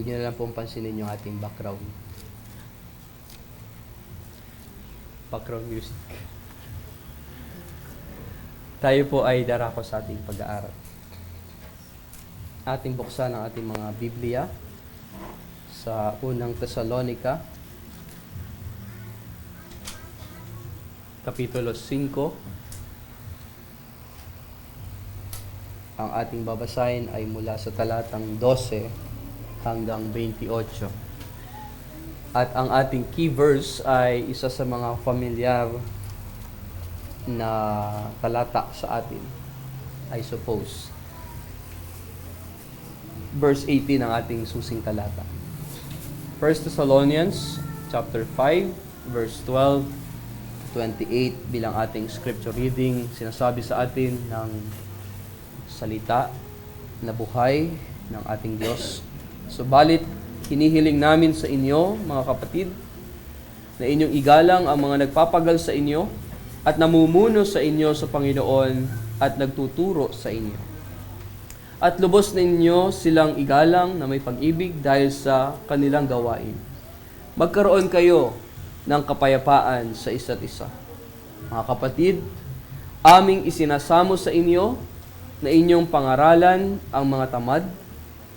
Huwag niyo na lang pong pansinin yung ating background music. Tayo po ay darako sa ating pag-aaral. Ating buksan ang ating mga Biblia sa unang Tesalonica, Kapitulo 5. Ang ating babasahin ay mula sa talatang 12 hanggang 28. At ang ating key verse ay isa sa mga familiar na talata sa atin, I suppose. Verse 18 ang ating susing talata. 1 Thessalonians chapter 5, verse 12 to 28 bilang ating scripture reading. Sinasabi sa atin ng salita na buhay ng ating Diyos. Subalit, hinihiling namin sa inyo, mga kapatid, na inyong igalang ang mga nagpapagal sa inyo at namumuno sa inyo sa Panginoon at nagtuturo sa inyo. At lubos ninyo silang igalang na may pag-ibig dahil sa kanilang gawain. Magkaroon kayo ng kapayapaan sa isa't isa. Mga kapatid, aming isinasamo sa inyo na inyong pangaralan ang mga tamad,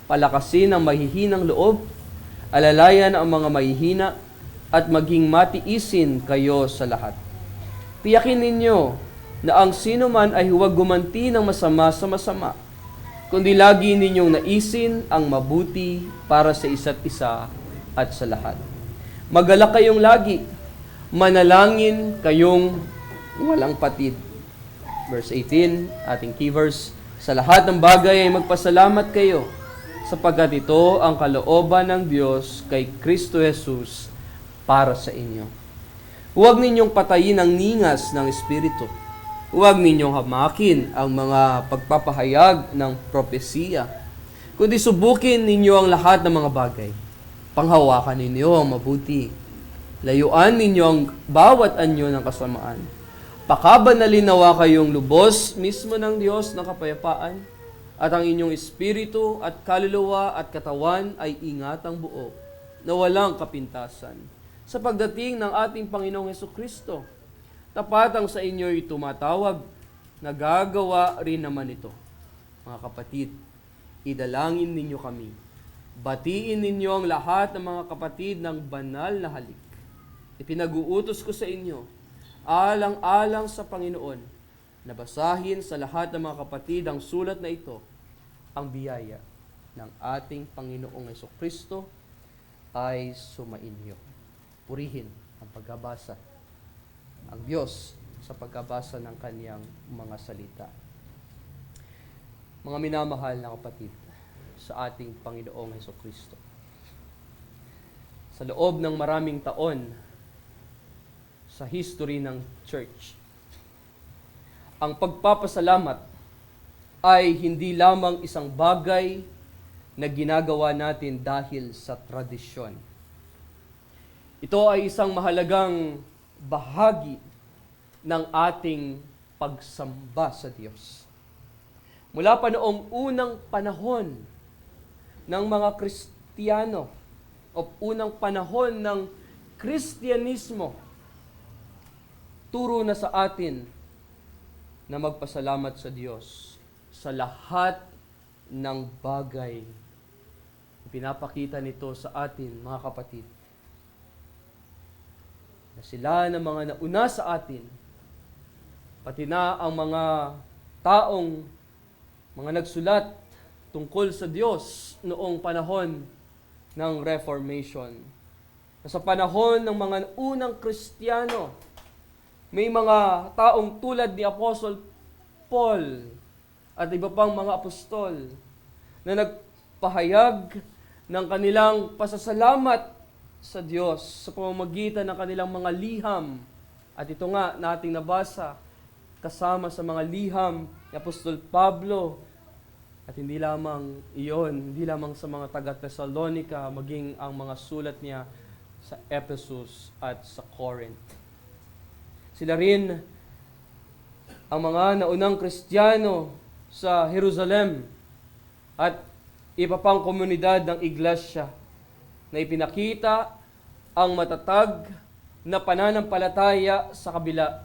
palakasin ang mahihinang loob, alalayan ang mga mahihina, at maging matiisin kayo sa lahat. Tiyakin ninyo na ang sino man ay huwag gumanti ng masama sa masama, kundi lagi ninyong naisin ang mabuti para sa isa't isa at sa lahat. Magalak kayong lagi, manalangin kayong walang patid. Verse 18, ating key verse, sa lahat ng bagay ay magpasalamat kayo, sapagkat ito ang kalooban ng Diyos kay Kristo Jesus para sa inyo. Huwag ninyong patayin ang ningas ng Espiritu. Huwag ninyong hamakin ang mga pagpapahayag ng propesiya, kundi subukin ninyo ang lahat ng mga bagay. Panghawakan ninyo ang mabuti. Layuan ninyo ang bawat anyo ng kasamaan. Pakabanalin nawa kayong lubos mismo ng Diyos ng kapayapaan, at ang inyong espiritu at kaluluwa at katawan ay ingatang buo na walang kapintasan sa pagdating ng ating Panginoong Hesukristo. Tapat ang sa inyo'y tumatawag, nagagawa rin naman ito. Mga kapatid, idalangin ninyo kami. Batiin ninyo ang lahat ng mga kapatid ng banal na halik. Ipinag-uutos ko sa inyo, alang-alang sa Panginoon, nabasahin sa lahat ng mga kapatid ang sulat na ito, ang biyaya ng ating Panginoong Hesukristo ay sumainyo. Purihin ang pagbabasa, ang Diyos sa pagbabasa ng Kaniyang mga salita. Mga minamahal na kapatid sa ating Panginoong Hesukristo, sa loob ng maraming taon sa history ng church, ang pagpapasalamat ay hindi lamang isang bagay na ginagawa natin dahil sa tradisyon. Ito ay isang mahalagang bahagi ng ating pagsamba sa Diyos. Mula pa noong unang panahon ng mga Kristiyano o unang panahon ng Kristyanismo, turo na sa atin na magpasalamat sa Diyos sa lahat ng bagay. Pinapakita nito sa atin, mga kapatid, na sila na mga nauna sa atin, pati na ang mga taong, mga nagsulat tungkol sa Diyos noong panahon ng Reformation. Sa panahon ng mga unang Kristiyano, may mga taong tulad ni Apostle Paul at iba pang mga apostol na nagpahayag ng kanilang pasasalamat sa Diyos sa pamamagitan ng kanilang mga liham. At ito nga nating nabasa kasama sa mga liham ni Apostol Pablo. At hindi lamang iyon, hindi lamang sa mga taga-Thessalonica, maging ang mga sulat niya sa Ephesus at sa Corinth. Sila rin ang mga naunang Kristiyano sa Jerusalem at iba pang komunidad ng iglesia na ipinakita ang matatag na pananampalataya sa kabila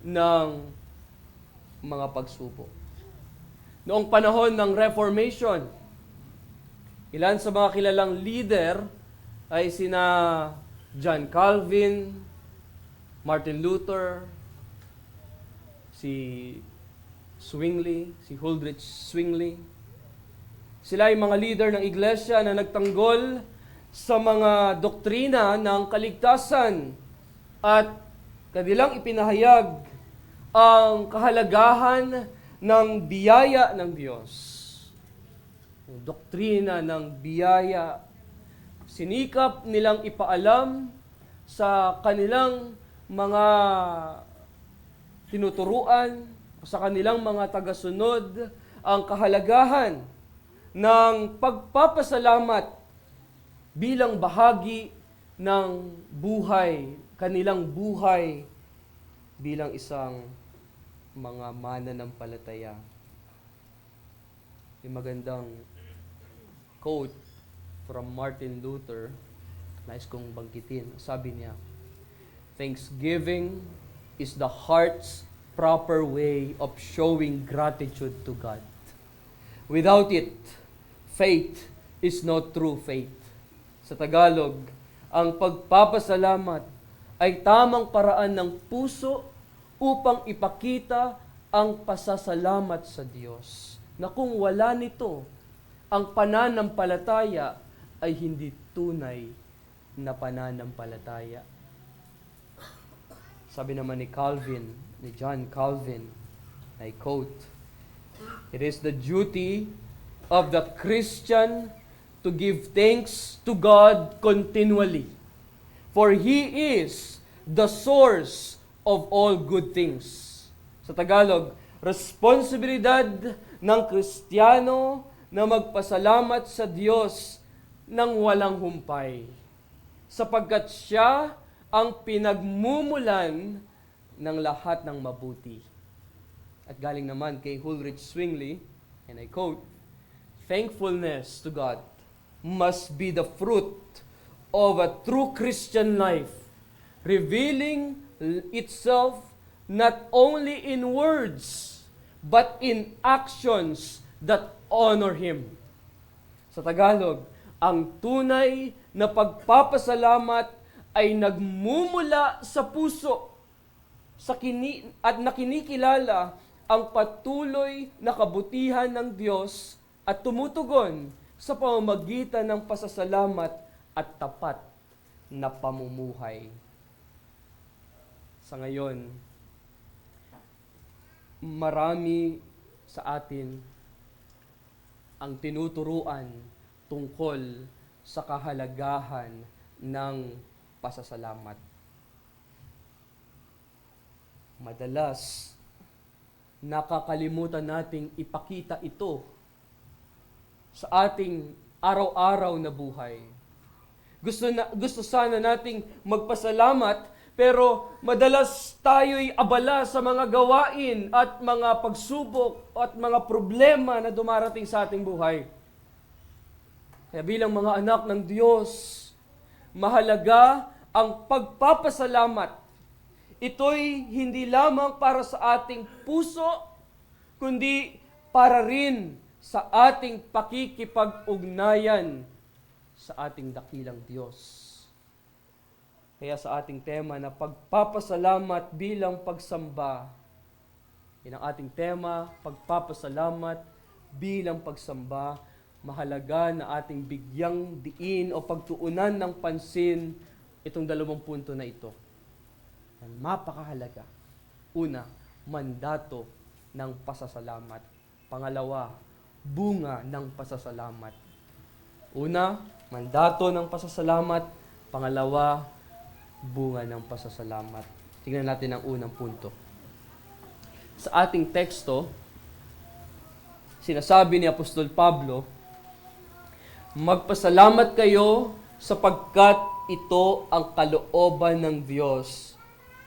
ng mga pagsubok. Noong panahon ng Reformation, ilan sa mga kilalang leader ay sina John Calvin, Martin Luther, si Huldrych Zwingli. Sila ay mga leader ng iglesia na nagtanggol sa mga doktrina ng kaligtasan at kanilang ipinahayag ang kahalagahan ng biyaya ng Diyos. Ang doktrina ng biyaya, sinikap nilang ipaalam sa kanilang mga tinuturuan, sa kanilang mga tagasunod, ang kahalagahan ng pagpapasalamat bilang bahagi ng buhay, kanilang buhay bilang isang mga mananampalataya. Yung magandang quote from Martin Luther, nais kong banggitin. Sabi niya, "Thanksgiving is the heart's proper way of showing gratitude to God. Without it, faith is no true faith." Sa Tagalog, ang pagpapasalamat ay tamang paraan ng puso upang ipakita ang pasasalamat sa Diyos, na kung wala nito, ang pananampalataya ay hindi tunay na pananampalataya. Sabi naman ni John Calvin, I quote, "It is the duty of the Christian to give thanks to God continually, for He is the source of all good things." Sa Tagalog, responsibilidad ng Kristiyano na magpasalamat sa Diyos ng walang humpay, sapagkat Siya ang pinagmumulan ng lahat ng mabuti. At galing naman kay Huldrych Zwingli, and I quote, "Thankfulness to God must be the fruit of a true Christian life, revealing itself not only in words, but in actions that honor Him." Sa Tagalog, ang tunay na pagpapasalamat ay nagmumula sa puso at nakinikilala ang patuloy na kabutihan ng Diyos at tumutugon sa pamamagitan ng pasasalamat at tapat na pamumuhay. Sa ngayon, marami sa atin ang tinuturuan tungkol sa kahalagahan ng pasasalamat. Madalas, nakakalimutan nating ipakita ito sa ating araw-araw na buhay. Gusto sana nating magpasalamat, pero madalas tayo'y abala sa mga gawain at mga pagsubok at mga problema na dumarating sa ating buhay. Kaya bilang mga anak ng Diyos, mahalaga ang pagpapasalamat. Ito'y hindi lamang para sa ating puso, kundi para rin sa ating pakikipag-ugnayan sa ating dakilang Diyos. Kaya sa ating tema na pagpapasalamat bilang pagsamba, yan ang ating tema, pagpapasalamat bilang pagsamba. Mahalaga na ating bigyang diin o pagtuunan ng pansin itong dalawang punto na ito. Yan, mapakahalaga. Una, mandato ng pasasalamat. Pangalawa, bunga ng pasasalamat. Una, mandato ng pasasalamat. Pangalawa, bunga ng pasasalamat. Tingnan natin ang unang punto. Sa ating teksto, sinasabi ni Apostol Pablo, "Magpasalamat kayo sapagkat ito ang kalooban ng Diyos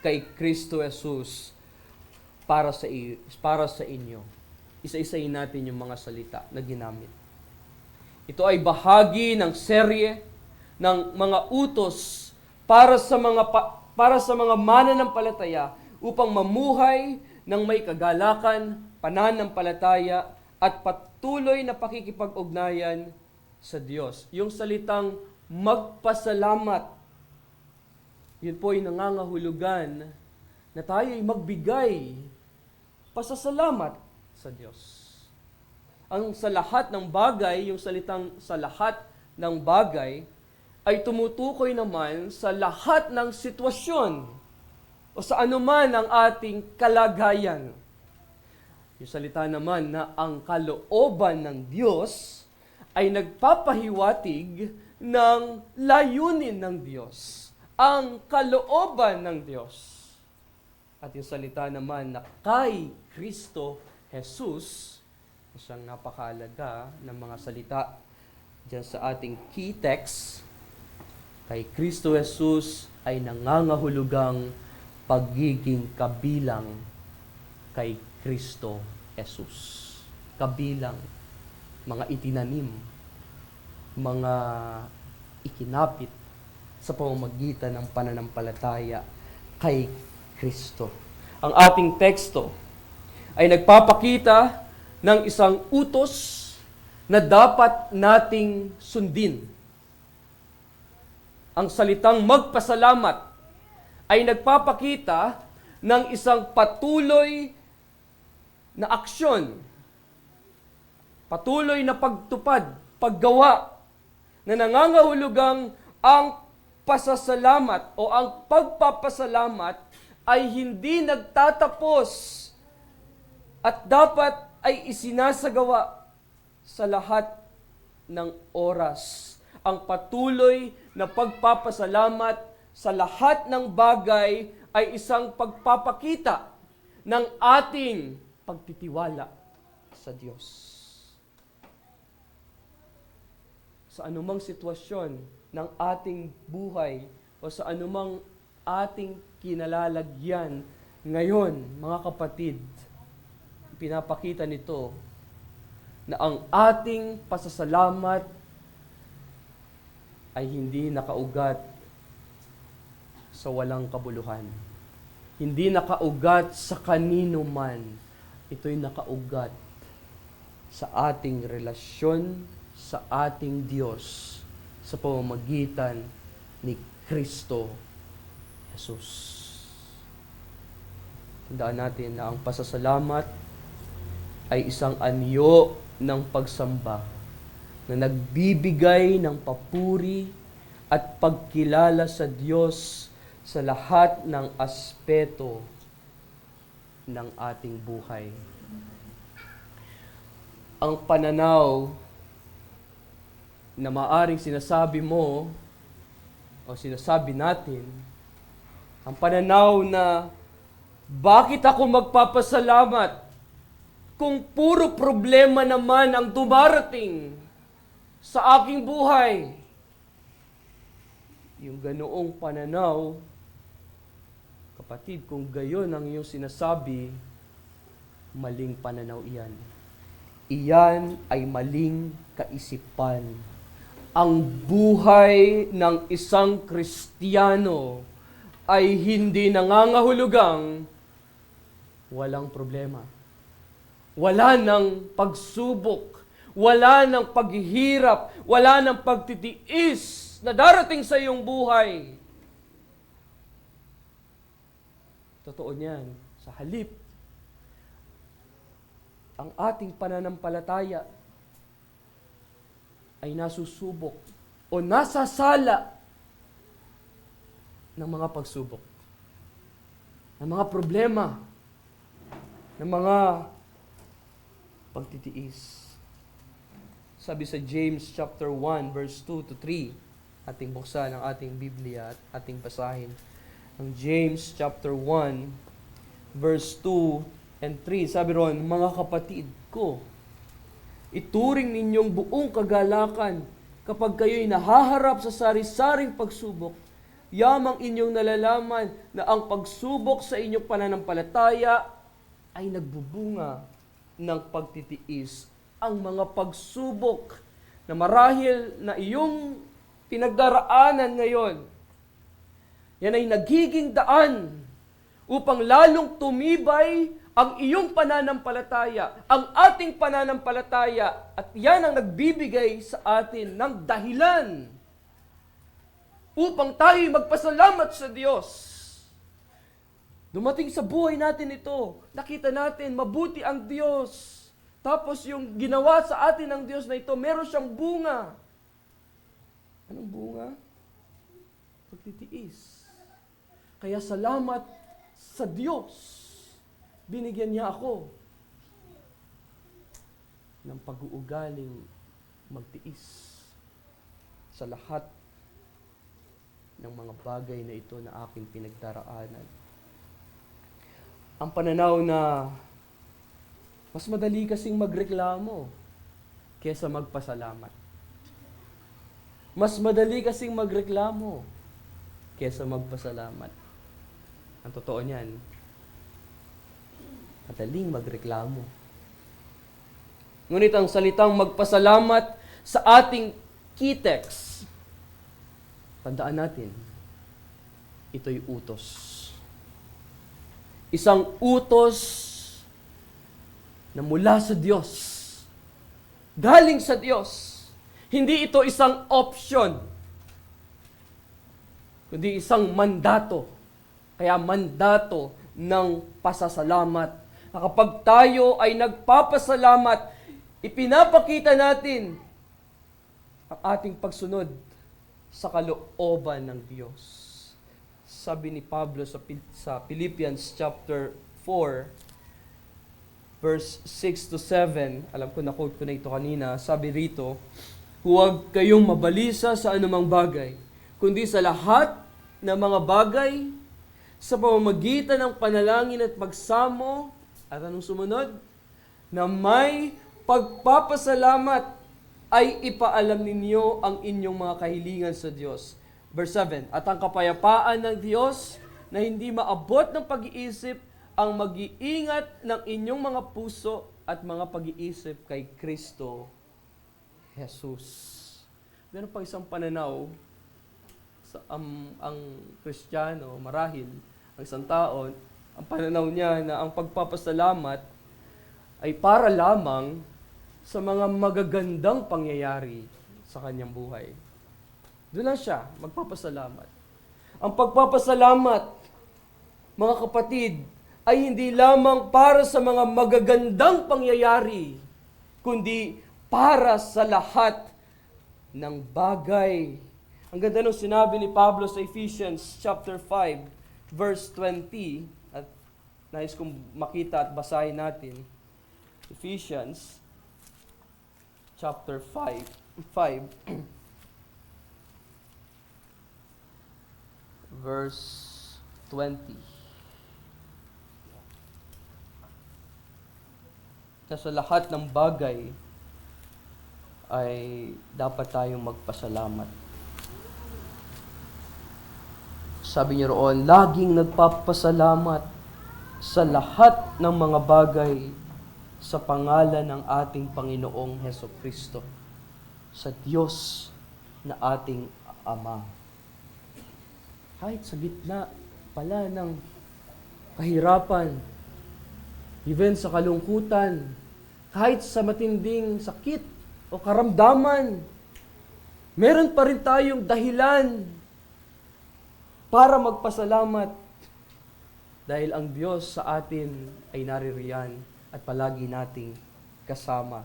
kay Kristo Jesus para sa inyo." Isa-isayin natin yung mga salita na ginamit. Ito ay bahagi ng serye ng mga utos para sa mga mananampalataya upang mamuhay ng may kagalakan, pananampalataya at patuloy na pakikipag-ugnayan sa Diyos. Yung salitang magpasalamat, yun po ay nangangahulugan na tayo ay magbigay pasasalamat sa Diyos. Ang sa lahat ng bagay, yung salitang sa lahat ng bagay, ay tumutukoy naman sa lahat ng sitwasyon o sa anuman ang ating kalagayan. Yung salita naman na ang kalooban ng Diyos ay nagpapahiwatig ng layunin ng Diyos. Ang kalooban ng Diyos. At yung salita naman na kay Kristo Jesus, isang napakahalaga ng mga salita dyan sa ating key text, kay Kristo Jesus ay nangangahulugang pagiging kabilang kay Kristo Jesus. Kabilang, mga itinanim, mga ikinapit sa pamamagitan ng pananampalataya kay Kristo. Ang ating teksto ay nagpapakita ng isang utos na dapat nating sundin. Ang salitang magpasalamat ay nagpapakita ng isang patuloy na aksyon, patuloy na pagtupad, paggawa, na nangangahulugang ang pasasalamat o ang pagpapasalamat ay hindi nagtatapos at dapat ay isinasagawa sa lahat ng oras. Ang patuloy na pagpapasalamat sa lahat ng bagay ay isang pagpapakita ng ating pagtitiwala sa Diyos. Sa anumang sitwasyon ng ating buhay o sa anumang ating kinalalagyan ngayon, mga kapatid, pinapakita nito na ang ating pasasalamat ay hindi nakaugat sa walang kabuluhan. Hindi nakaugat sa kanino man. Ito'y nakaugat sa ating relasyon sa ating Diyos sa pamamagitan ni Kristo Jesus. Tandaan natin na ang pasasalamat ay isang anyo ng pagsamba na nagbibigay ng papuri at pagkilala sa Diyos sa lahat ng aspeto ng ating buhay. Ang pananaw na maaring sinasabi mo o sinasabi natin, ang pananaw na bakit ako magpapasalamat kung puro problema naman ang dumarating sa aking buhay. Yung ganoong pananaw, kapatid, kung gayon ang iyong sinasabi, maling pananaw iyan. Iyan ay maling kaisipan. Ang buhay ng isang Kristiyano ay hindi nangangahulugang walang problema. Wala ng pagsubok, wala ng paghihirap, wala ng pagtitiis na darating sa iyong buhay. Totoo niyan. Sa halip, ang ating pananampalataya ay nasusubok o nasasala ng mga pagsubok, ng mga problema, ng mga pagtitiis. Sabi sa James chapter 1 verse 2 to 3, ating buksan ang ating Biblia at ating basahin. Ang James chapter 1 verse 2 and 3, sabi ron, mga kapatid ko, ituring ninyong buong kagalakan kapag kayo'y nahaharap sa sari-saring pagsubok, yamang inyong nalalaman na ang pagsubok sa inyong pananampalataya ay nagbubunga ng pagtitiis. Ang mga pagsubok na marahil na iyong pinagdaraanan ngayon, yan ay nagiging daan upang lalong tumibay ang iyong pananampalataya, ang ating pananampalataya, at yan ang nagbibigay sa atin ng dahilan upang tayo magpasalamat sa Diyos. Dumating sa buhay natin ito, nakita natin, mabuti ang Diyos. Tapos yung ginawa sa atin ng Diyos na ito, meron siyang bunga. Anong bunga? Pagtitiis. Kaya salamat sa Diyos. Binigyan niya ako ng pag-uugaling magtiis sa lahat ng mga bagay na ito na aking pinagdaraanan. Ang pananaw na mas madali kasing magreklamo kesa magpasalamat. Mas madali kasing magreklamo kesa magpasalamat. Ang totoo niyan, madaling magreklamo. Ngunit ang salitang magpasalamat sa ating key text, tandaan natin, ito'y utos. Isang utos na mula sa Diyos. Galing sa Diyos. Hindi ito isang option, kundi isang mandato. Kaya mandato ng pasasalamat. Na kapag tayo ay nagpapasalamat, ipinapakita natin ang ating pagsunod sa kalooban ng Diyos. Sabi ni Pablo sa Philippians chapter 4, verse 6 to 7, alam ko na-quote ko na ito kanina, sabi rito, huwag kayong mabalisa sa anumang bagay, kundi sa lahat ng mga bagay, sa pamamagitan ng panalangin at pagsamo, at anong sumunod? Na may pagpapasalamat ay ipaalam ninyo ang inyong mga kahilingan sa Diyos. Verse 7, at ang kapayapaan ng Diyos na hindi maabot ng pag-iisip ang mag-iingat ng inyong mga puso at mga pag-iisip kay Kristo Jesus. Meron pa isang pananaw sa ang Kristiyano, marahil, ang isang tao, ang pananaw niya na ang pagpapasalamat ay para lamang sa mga magagandang pangyayari sa kanyang buhay. Doon lang siya magpapasalamat. Ang pagpapasalamat, mga kapatid, ay hindi lamang para sa mga magagandang pangyayari, kundi para sa lahat ng bagay. Ang ganda nung sinabi ni Pablo sa Ephesians chapter 5, verse 20, at nais kong makita at basahin natin. Ephesians chapter 5, verse 20. Na sa lahat ng bagay ay dapat tayong magpasalamat. Sabi niyo roon, laging nagpapasalamat sa lahat ng mga bagay sa pangalan ng ating Panginoong Hesukristo, sa Diyos na ating Ama. Kahit sa gitna pala ng kahirapan, even sa kalungkutan, kahit sa matinding sakit o karamdaman, meron pa rin tayong dahilan para magpasalamat dahil ang Diyos sa atin ay naririyan at palagi nating kasama.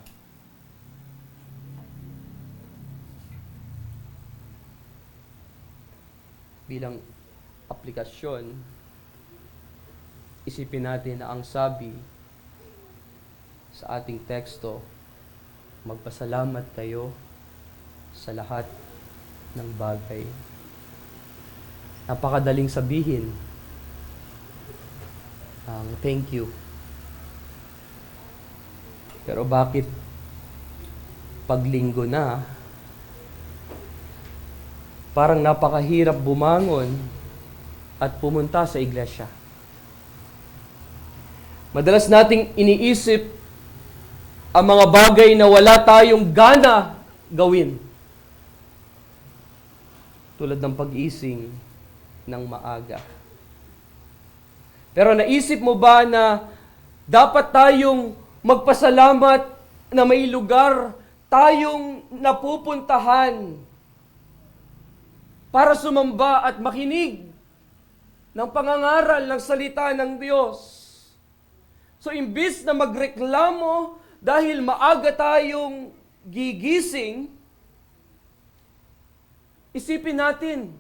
Bilang aplikasyon, isipin natin na ang sabi sa ating teksto, magpasalamat kayo sa lahat ng bagay. Napakadaling sabihin ang thank you. Pero bakit paglinggo na, parang napakahirap bumangon at pumunta sa iglesia? Madalas nating iniisip ang mga bagay na wala tayong gana gawin. Tulad ng pag-ising ng maaga. Pero naisip mo ba na dapat tayong magpasalamat na may lugar tayong napupuntahan para sumamba at makinig ng pangangaral ng salita ng Diyos? So, imbis na magreklamo dahil maaga tayong gigising, isipin natin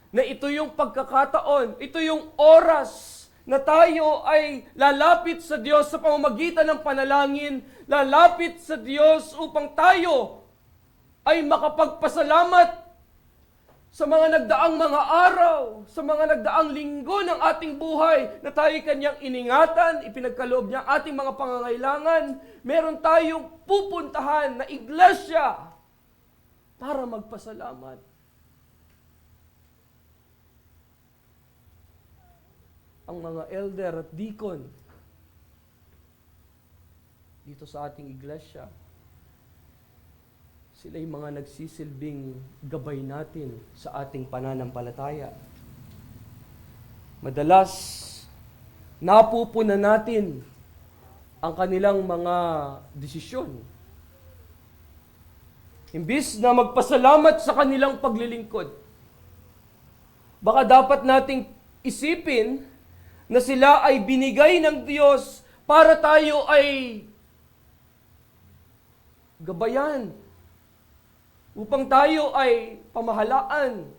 na ito yung pagkakataon, ito yung oras na tayo ay lalapit sa Diyos sa pamamagitan ng panalangin, lalapit sa Diyos upang tayo ay makapagpasalamat sa mga nagdaang mga araw, sa mga nagdaang linggo ng ating buhay na tayo kanyang iningatan, ipinagkaloob niya ating mga pangangailangan. Meron tayong pupuntahan na iglesia para magpasalamat. Ang mga elder at deacon dito sa ating iglesia, sila yung mga nagsisilbing gabay natin sa ating pananampalataya. Madalas, napupunan natin ang kanilang mga desisyon. Imbis na magpasalamat sa kanilang paglilingkod, baka dapat nating isipin na sila ay binigay ng Diyos para tayo ay gabayan, upang tayo ay pamahalaan,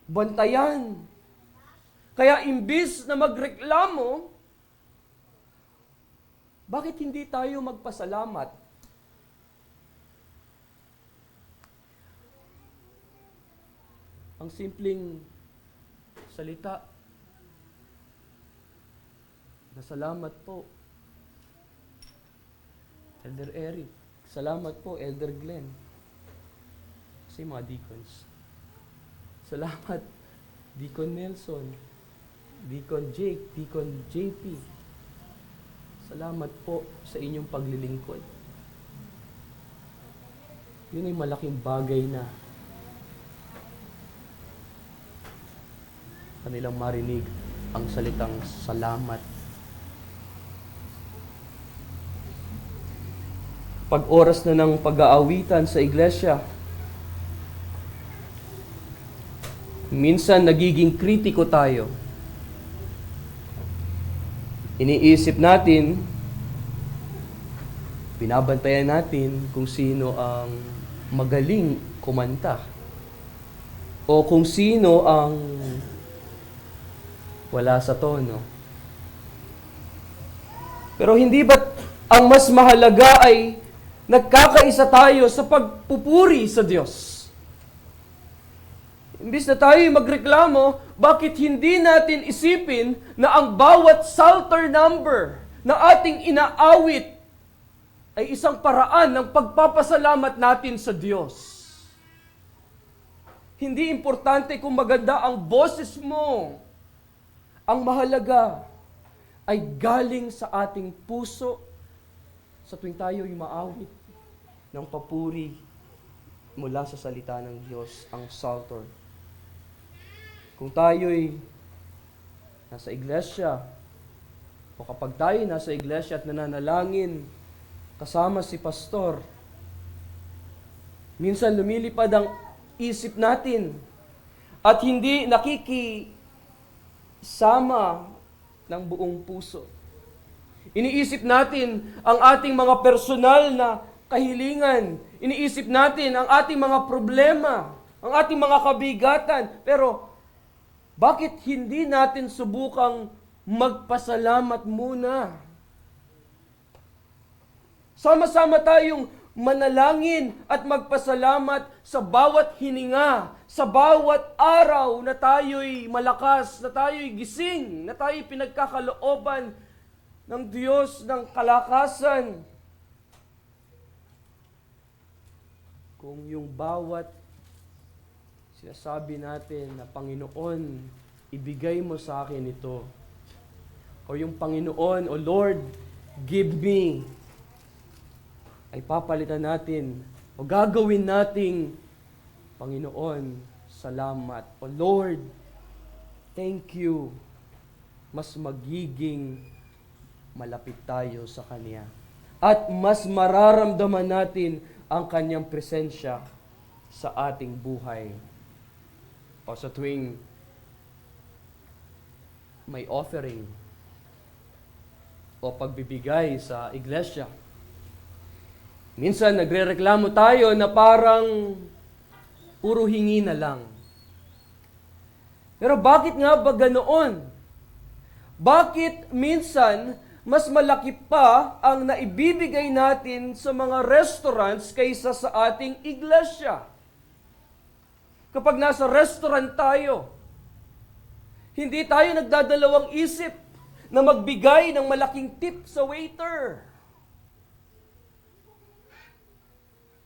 bantayan. Kaya imbis na magreklamo, bakit hindi tayo magpasalamat? Ang simpleng salita, na salamat po, Elder Eric. Salamat po, Elder Glenn. Kasi mga deacons. Salamat, Deacon Nelson, Deacon Jake, Deacon JP. Salamat po sa inyong paglilingkod. Yun ay malaking bagay na kanilang marinig ang salitang salamat. Pag oras na ng pag-aawitan sa iglesia, minsan nagiging kritiko tayo. Iniisip natin, binabantayan natin kung sino ang magaling kumanta o kung sino ang wala sa tono. Pero hindi ba ang mas mahalaga ay nagkakaisa tayo sa pagpupuri sa Diyos? Imbis na tayo magreklamo, bakit hindi natin isipin na ang bawat psalter number na ating inaawit ay isang paraan ng pagpapasalamat natin sa Diyos? Hindi importante kung maganda ang boses mo. Ang mahalaga ay galing sa ating puso sa tuwing tayo ay maawit ng papuri mula sa salita ng Diyos, ang psalter. Kung tayo'y nasa iglesia, o kapag tayo nasa iglesia at nananalangin kasama si pastor, minsan lumilipad ang isip natin at hindi nakikisama ng buong puso. Iniisip natin ang ating mga personal na kahilingan. Iniisip natin ang ating mga problema, ang ating mga kabigatan. Pero bakit hindi natin subukang magpasalamat muna? Sama-sama tayong manalangin at magpasalamat sa bawat hininga, sa bawat araw na tayo'y malakas, na tayo'y gising, na tayo'y pinagkakalooban ng Diyos ng kalakasan. Kung yung bawat sinasabi natin na Panginoon, ibigay mo sa akin ito. O yung Panginoon, O Lord, give me. ay papalitan natin o gagawin nating, Panginoon, salamat. O Lord, thank you. Mas magiging malapit tayo sa Kanya. At mas mararamdaman natin ang Kanyang presensya sa ating buhay. O sa tuwing may offering o pagbibigay sa iglesia, minsan nagrereklamo tayo na parang puro hingi na lang. Pero bakit nga ba ganoon? Bakit minsan mas malaki pa ang naibibigay natin sa mga restaurants kaysa sa ating iglesia? Kapag nasa restaurant tayo, hindi tayo nagdadalawang isip na magbigay ng malaking tip sa waiter.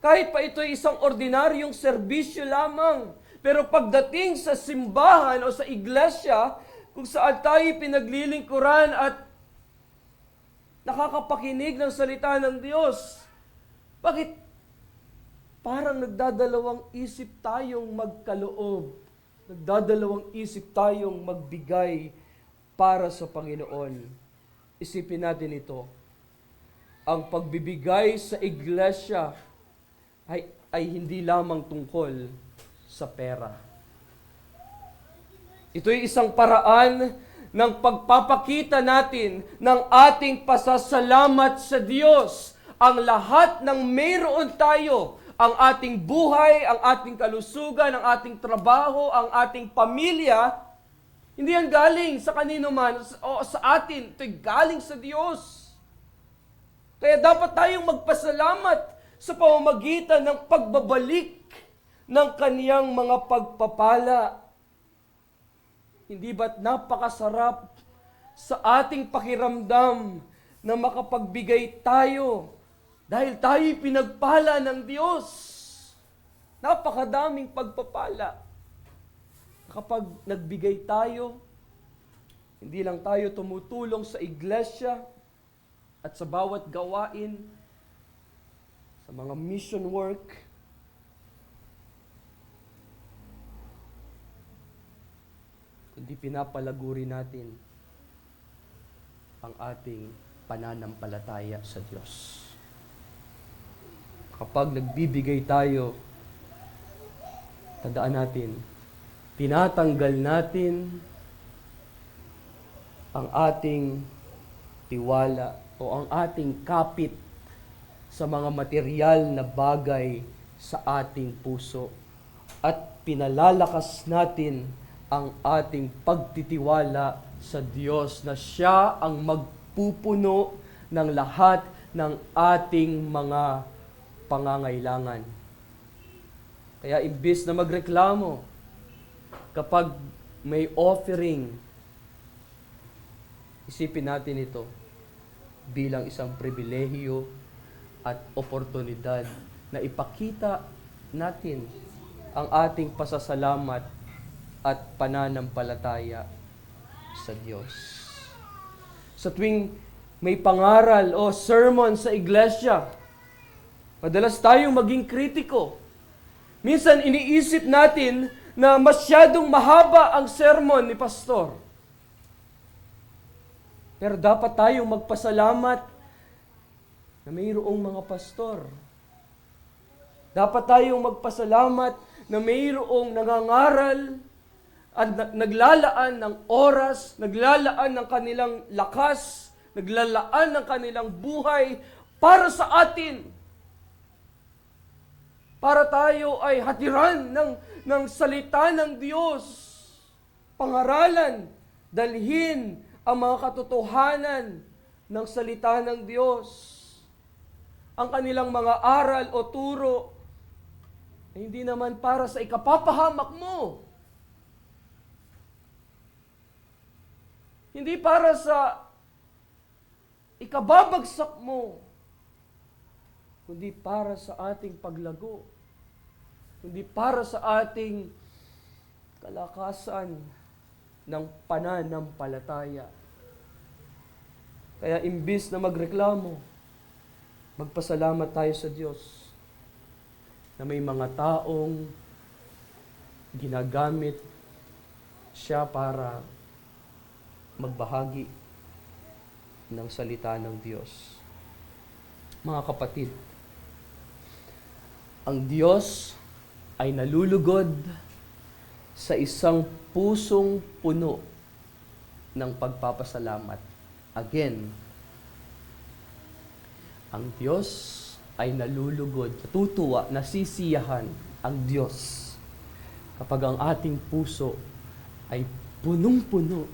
Kahit pa ito isang ordinaryong serbisyo lamang. Pero pagdating sa simbahan o sa iglesia, kung saan tayo pinaglilingkuran at nakakapakinig ng salita ng Diyos, bakit parang nagdadalawang isip tayong magkaloob? Nagdadalawang isip tayong magbigay para sa Panginoon. Isipin natin ito. Ang pagbibigay sa iglesia ay hindi lamang tungkol sa pera. Ito'y isang paraan ng pagpapakita natin ng ating pasasalamat sa Diyos. Ang lahat ng mayroon tayo, ang ating buhay, ang ating kalusugan, ang ating trabaho, ang ating pamilya, hindi yan galing sa kanino man o sa atin. Ito'y galing sa Diyos. Kaya dapat tayong magpasalamat sa pamamagitan ng pagbabalik ng kaniyang mga pagpapala. Hindi ba't napakasarap sa ating pakiramdam na makapagbigay tayo dahil tayo'y pinagpala ng Diyos? Napakadaming pagpapala. Kapag nagbigay tayo, hindi lang tayo tumutulong sa iglesia at sa bawat gawain, sa mga mission work, kundi pinapalaguri natin ang ating pananampalataya sa Diyos. Kapag nagbibigay tayo, tandaan natin, tinatanggal natin ang ating tiwala o ang ating kapit sa mga material na bagay sa ating puso at pinalalakas natin ang ating pagtitiwala sa Diyos na Siya ang magpupuno ng lahat ng ating mga pangangailangan. Kaya imbis na magreklamo kapag may offering, isipin natin ito bilang isang pribilehiyo at oportunidad na ipakita natin ang ating pasasalamat at pananampalataya sa Diyos. Sa tuwing may pangaral o sermon sa iglesia, madalas tayong maging kritiko. Minsan iniisip natin na masyadong mahaba ang sermon ni pastor. Pero dapat tayong magpasalamat na mayroong mga pastor. Dapat tayong magpasalamat na mayroong nangangaral at naglalaan ng oras, naglalaan ng kanilang lakas, naglalaan ng kanilang buhay para sa atin. Para tayo ay hatiran ng salita ng Diyos. Pangaralan, dalhin ang mga katotohanan ng salita ng Diyos. Ang kanilang mga aral o turo ay hindi naman para sa ikapapahamak mo. Hindi para sa ikababagsak mo, kundi para sa ating paglago. Kundi para sa ating kalakasan ng pananampalataya. Kaya imbis na magreklamo, Magpasalamat tayo sa Diyos na may mga taong ginagamit siya para magbahagi ng salita ng Diyos. Mga kapatid, ang Diyos ay nalulugod sa isang pusong puno ng pagpapasalamat. Again, ang Diyos ay nalulugod, natutuwa, nasisiyahan ang Diyos kapag ang ating puso ay punong-puno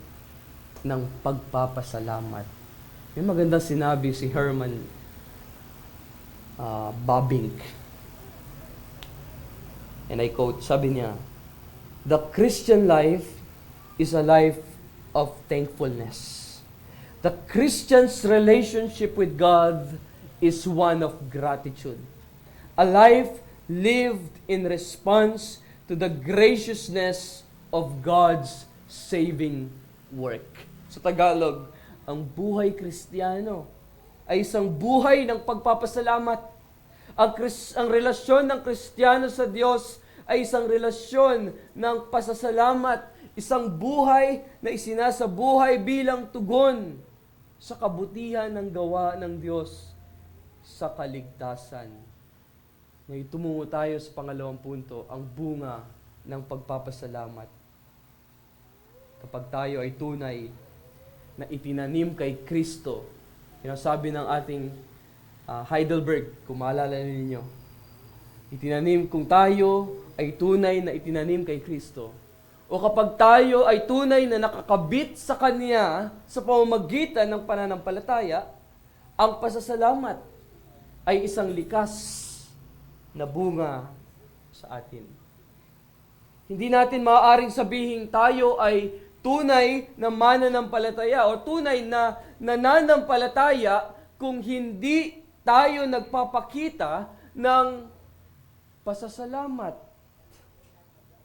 ng pagpapasalamat. May magandang sinabi si Herman Bavinck. And I quote, sabi niya, "The Christian life is a life of thankfulness. The Christian's relationship with God is one of gratitude. A life lived in response to the graciousness of God's saving work." Sa Tagalog, ang buhay Kristiyano ay isang buhay ng pagpapasalamat. Ang relasyon ng Kristiyano sa Diyos ay isang relasyon ng pasasalamat, isang buhay na isinasabuhay bilang tugon sa kabutihan ng gawa ng Diyos sa kaligtasan. Ngayon, tumungo tayo sa pangalawang punto, ang bunga ng pagpapasalamat. Kapag tayo ay tunay na itinanim kay Kristo, sabi ng ating Heidelberg, kung maalala ninyo, kung tayo ay tunay na itinanim kay Kristo, o kapag tayo ay tunay na nakakabit sa Kanya sa pamamagitan ng pananampalataya, ang pasasalamat ay isang likas na bunga sa atin. Hindi natin maaaring sabihin tayo ay tunay na mananampalataya o tunay na nananampalataya kung hindi tayo nagpapakita ng pasasalamat.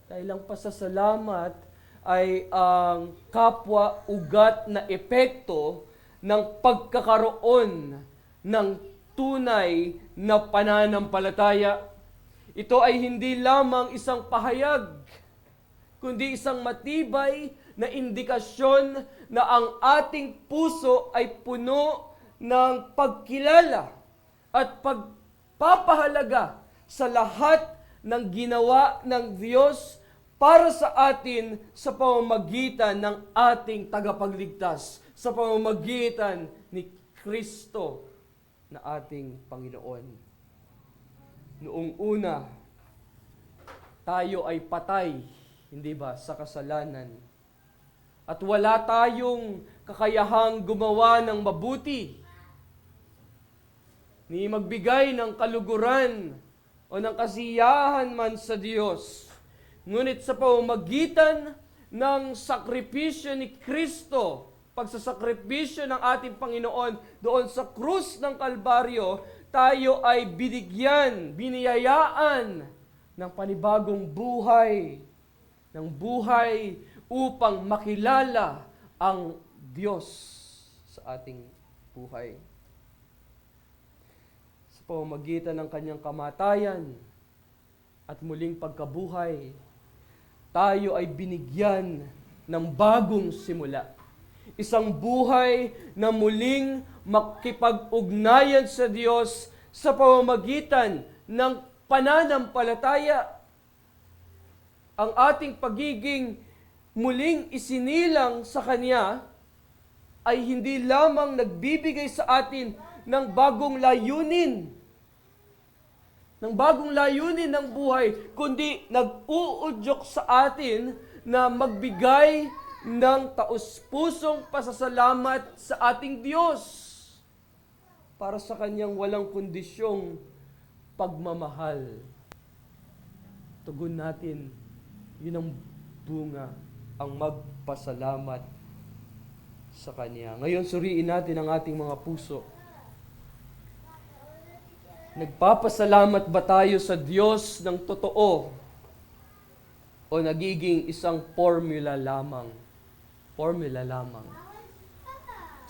Dahil ang pasasalamat ay ang kapwa-ugat na epekto ng pagkakaroon ng tunay na pananampalataya. Ito ay hindi lamang isang pahayag, kundi isang matibay na indikasyon na ang ating puso ay puno ng pagkilala at pagpapahalaga sa lahat ng ginawa ng Diyos para sa atin sa pamamagitan ng ating tagapagligtas, sa pamamagitan ni Kristo na ating Panginoon. Noong una, tayo ay patay, hindi ba, sa kasalanan. At wala tayong kakayahang gumawa ng mabuti, ni magbigay ng kaluguran o ng kasiyahan man sa Diyos. Ngunit sa pamamagitan ng sakripisyo ni Kristo, pagsasakripisyo ng ating Panginoon doon sa krus ng Kalbaryo, tayo ay biniyayaan ng panibagong buhay, ng buhay upang makilala ang Diyos sa ating buhay. Pamamagitan ng kanyang kamatayan at muling pagkabuhay, tayo ay binigyan ng bagong simula. Isang buhay na muling makipag-ugnayan sa Diyos sa pamamagitan ng pananampalataya. Ang ating pagiging muling isinilang sa Kanya ay hindi lamang nagbibigay sa atin ng bagong layunin ng buhay, kundi nag-uudyok sa atin na magbigay ng taus-pusong pasasalamat sa ating Diyos para sa Kanyang walang kondisyong pagmamahal. Tugon natin, yun ang bunga, ang magpasalamat sa Kanya. Ngayon, suriin natin ang ating mga puso. Nagpapasalamat ba tayo sa Diyos ng totoo o nagiging isang formula lamang? Formula lamang.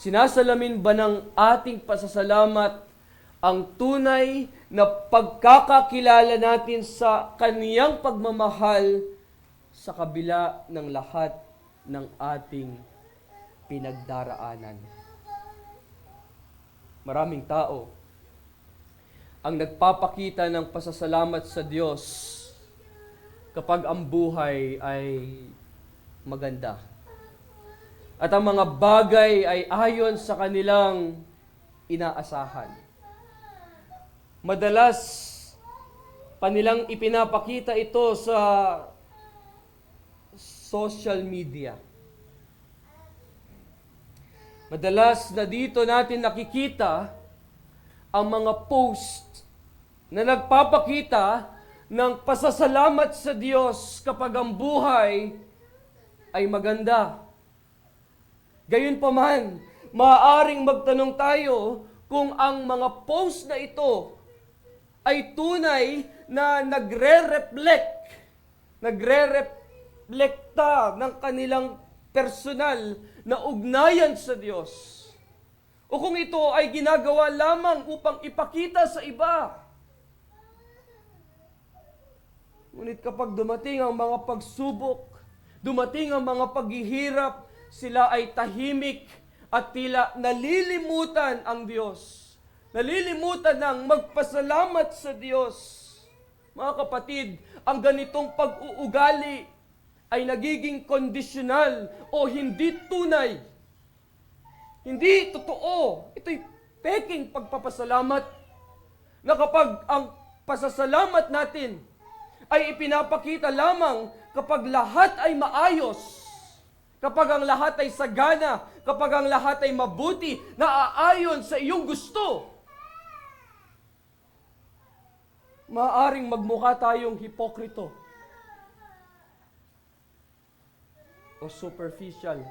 Sinasalamin ba ng ating pasasalamat ang tunay na pagkakakilala natin sa kaniyang pagmamahal sa kabila ng lahat ng ating pinagdaraanan. Maraming tao ang nagpapakita ng pasasalamat sa Diyos kapag ang buhay ay maganda. At ang mga bagay ay ayon sa kanilang inaasahan. Madalas pa nilang ipinapakita ito sa social media. Madalas na dito natin nakikita ang mga post na nagpapakita ng pasasalamat sa Diyos kapag ang buhay ay maganda. Gayunpaman, maaaring magtanong tayo kung ang mga post na ito ay tunay na nagre-reflekta ng kanilang personal na ugnayan sa Diyos. O kung ito ay ginagawa lamang upang ipakita sa iba. Ngunit kapag dumating ang mga pagsubok, dumating ang mga paghihirap, sila ay tahimik at tila nalilimutan ang Diyos. Nalilimutan ng magpasalamat sa Diyos. Mga kapatid, ang ganitong pag-uugali ay nagiging kondisyonal o hindi tunay. Hindi totoo. Ito'y peking pagpapasalamat na kapag ang pasasalamat natin ay ipinapakita lamang kapag lahat ay maayos, kapag ang lahat ay sagana, kapag ang lahat ay mabuti, naaayon sa iyong gusto. Maaaring magmukha tayong hipokrito o superficial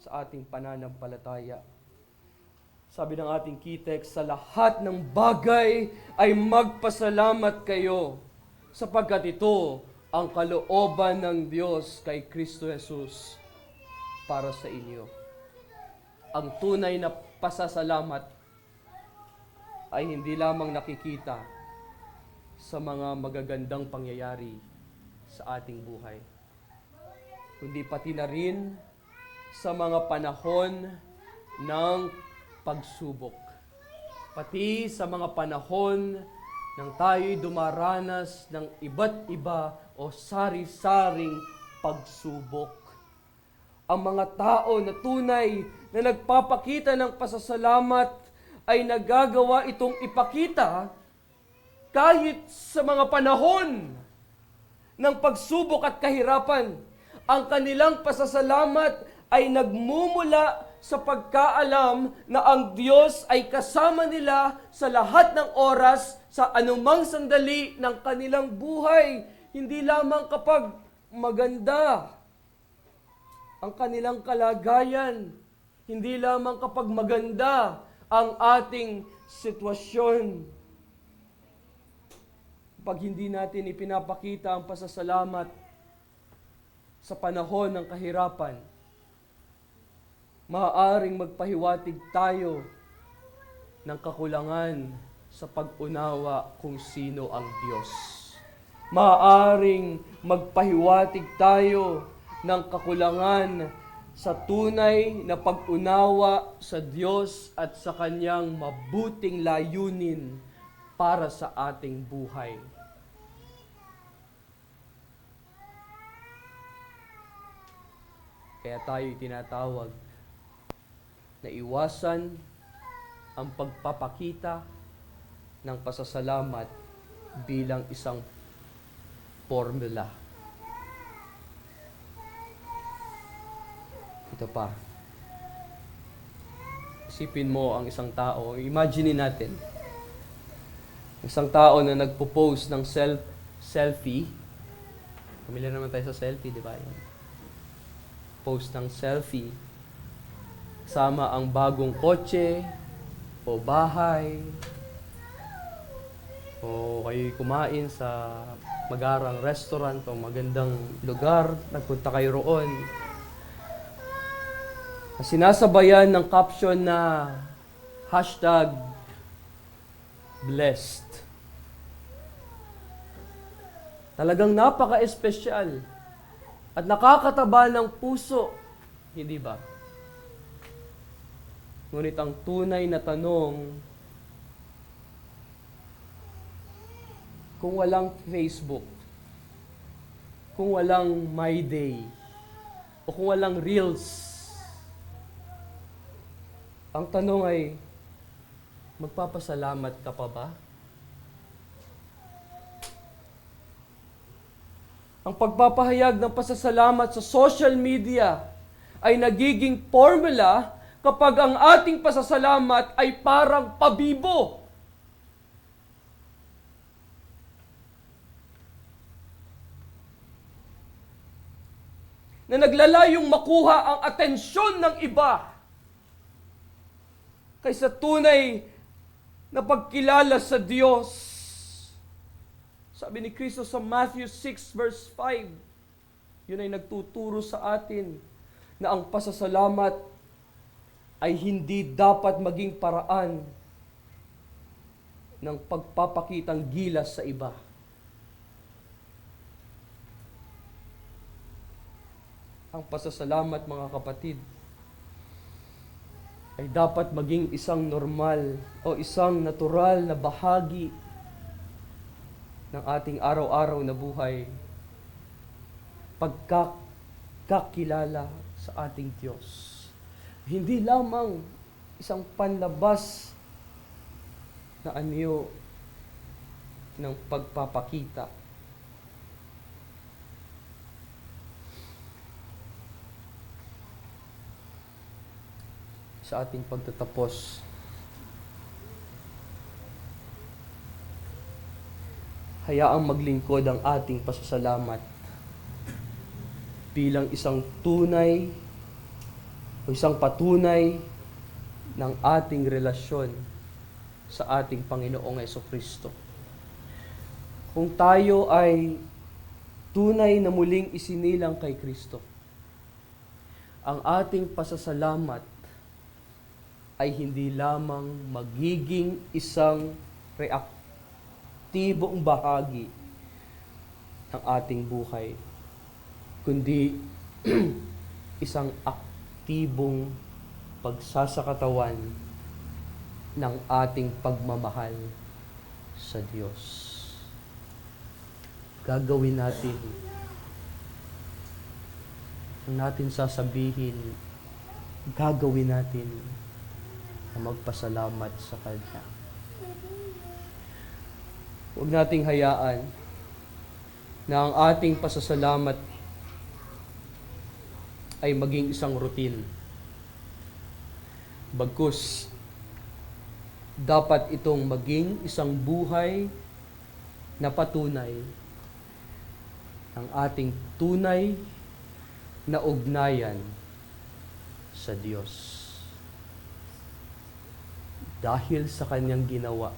sa ating pananampalataya. Sabi ng ating key text, sa lahat ng bagay ay magpasalamat kayo, sapagkat ito ang kalooban ng Diyos kay Kristo Jesus para sa inyo. Ang tunay na pasasalamat ay hindi lamang nakikita sa mga magagandang pangyayari sa ating buhay, kundi pati na rin sa mga panahon ng pagsubok. Pati sa mga panahon nang tayo'y dumaranas ng iba't iba o sari-saring pagsubok. Ang mga tao na tunay na nagpapakita ng pasasalamat ay nagagawa itong ipakita kahit sa mga panahon ng pagsubok at kahirapan. Ang kanilang pasasalamat ay nagmumula sa pagkaalam na ang Diyos ay kasama nila sa lahat ng oras, sa anumang sandali ng kanilang buhay. Hindi lamang kapag maganda ang kanilang kalagayan, hindi lamang kapag maganda ang ating sitwasyon. Pag hindi natin ipinapakita ang pasasalamat sa panahon ng kahirapan, maaaring magpahiwatig tayo ng kakulangan sa pag-unawa kung sino ang Diyos. Maaaring magpahiwatig tayo ng kakulangan sa tunay na pag-unawa sa Diyos at sa Kanyang mabuting layunin para sa ating buhay. Kaya tayo tinatawag na iwasan ang pagpapakita ng pasasalamat bilang isang formula. Ito pa. Isipin mo ang isang tao. Imagine natin. Isang tao na nagpo-post ng selfie. Familiar naman tayo sa selfie, di ba? Post ng selfie. Kasama ang bagong kotse o bahay o kayo kumain sa magarang restaurant o magandang lugar, nagpunta kayo roon. Sinasabayan ng caption na Hashtag blessed. Talagang napaka-espesyal at nakakataba ng puso, hindi ba? Ngunit ang tunay na tanong, kung walang Facebook, kung walang My Day, o kung walang Reels, ang tanong ay, magpapasalamat ka pa ba? Ang pagpapahayag ng pasasalamat sa social media ay nagiging formula kapag ang ating pasasalamat ay parang pabibo. Na naglalayong makuha ang atensyon ng iba kaysa tunay na pagkilala sa Diyos. Sabi ni Kristo sa Matthew 6 verse 5, yun ay nagtuturo sa atin na ang pasasalamat ay hindi dapat maging paraan ng pagpapakitang gilas sa iba. Ang pasasalamat, mga kapatid, ay dapat maging isang normal o isang natural na bahagi ng ating araw-araw na buhay, pagkakilala sa ating Diyos. Hindi lamang isang panlabas na anyo ng pagpapakita. Sa ating pagtatapos, hayaang maglingkod ang ating pasasalamat bilang isang tunay o isang patunay ng ating relasyon sa ating Panginoong Jesucristo. Kung tayo ay tunay na muling isinilang kay Kristo, ang ating pasasalamat ay hindi lamang magiging isang reaktibong bahagi ng ating buhay, kundi isang aktibong pagsasakatawan ng ating pagmamahal sa Diyos. Gagawin natin ang natin sasabihin, gagawin natin na magpasalamat sa Kanya. Huwag nating hayaan na ang ating pasasalamat ay maging isang routine. Bagkus, dapat itong maging isang buhay na patunay ng ating tunay na ugnayan sa Diyos. Dahil sa Kanyang ginawa,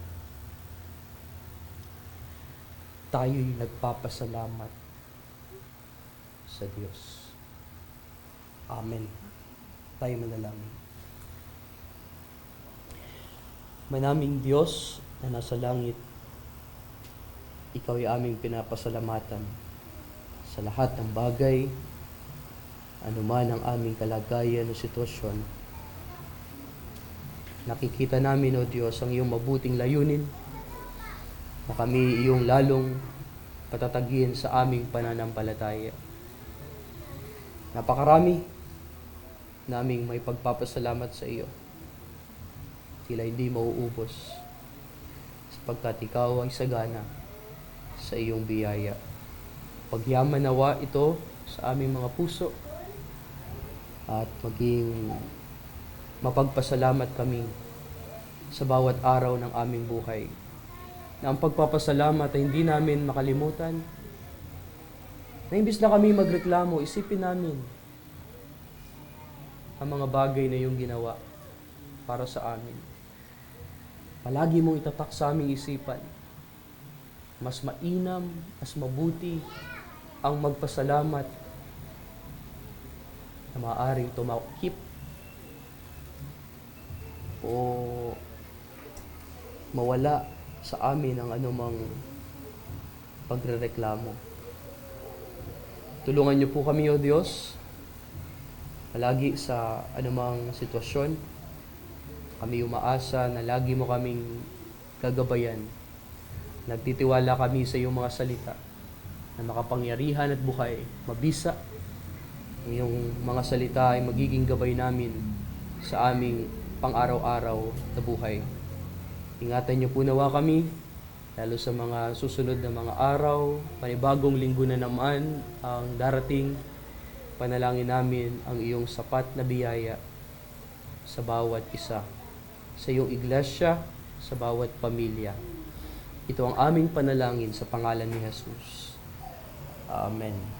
tayo'y nagpapasalamat sa Diyos. Amen. Tayo manalangin. Manaming Diyos na nasa langit, Ikaw ay aming pinapasalamatan sa lahat ng bagay, anuman ang aming kalagayan o sitwasyon. Nakikita namin, O Diyos, ang iyong mabuting layunin na kami iyong lalong patatagin sa aming pananampalataya. Napakarami naming may pagpapasalamat sa iyo. Sila hindi mauubos sapagkat ikaw ay sagana sa iyong biyaya. Pagyaman nawa ito sa aming mga puso at maging mapagpasalamat kami sa bawat araw ng aming buhay. Na ang pagpapasalamat ay hindi namin makalimutan. Na imbis na kami magreklamo, isipin namin ang mga bagay na iyong ginawa para sa amin. Palagi mong itatak sa aming isipan. Mas mainam, mas mabuti ang magpasalamat na maaaring tumakip o mawala sa amin ang anumang pagrereklamo. Tulungan niyo po kami, O Diyos, palagi sa anumang sitwasyon. Kami umaasa na lagi mo kaming gagabayan. Nagtitiwala kami sa iyong mga salita na makapangyarihan at buhay, mabisa. Ang iyong mga salita ay magiging gabay namin sa aming pang-araw-araw na buhay. Ingatan niyo po nawa kami, lalo sa mga susunod na mga araw, panibagong linggo na naman ang darating. Panalangin namin ang iyong sapat na biyaya sa bawat isa, sa iyong iglesia, sa bawat pamilya. Ito ang aming panalangin sa pangalan ni Jesus. Amen.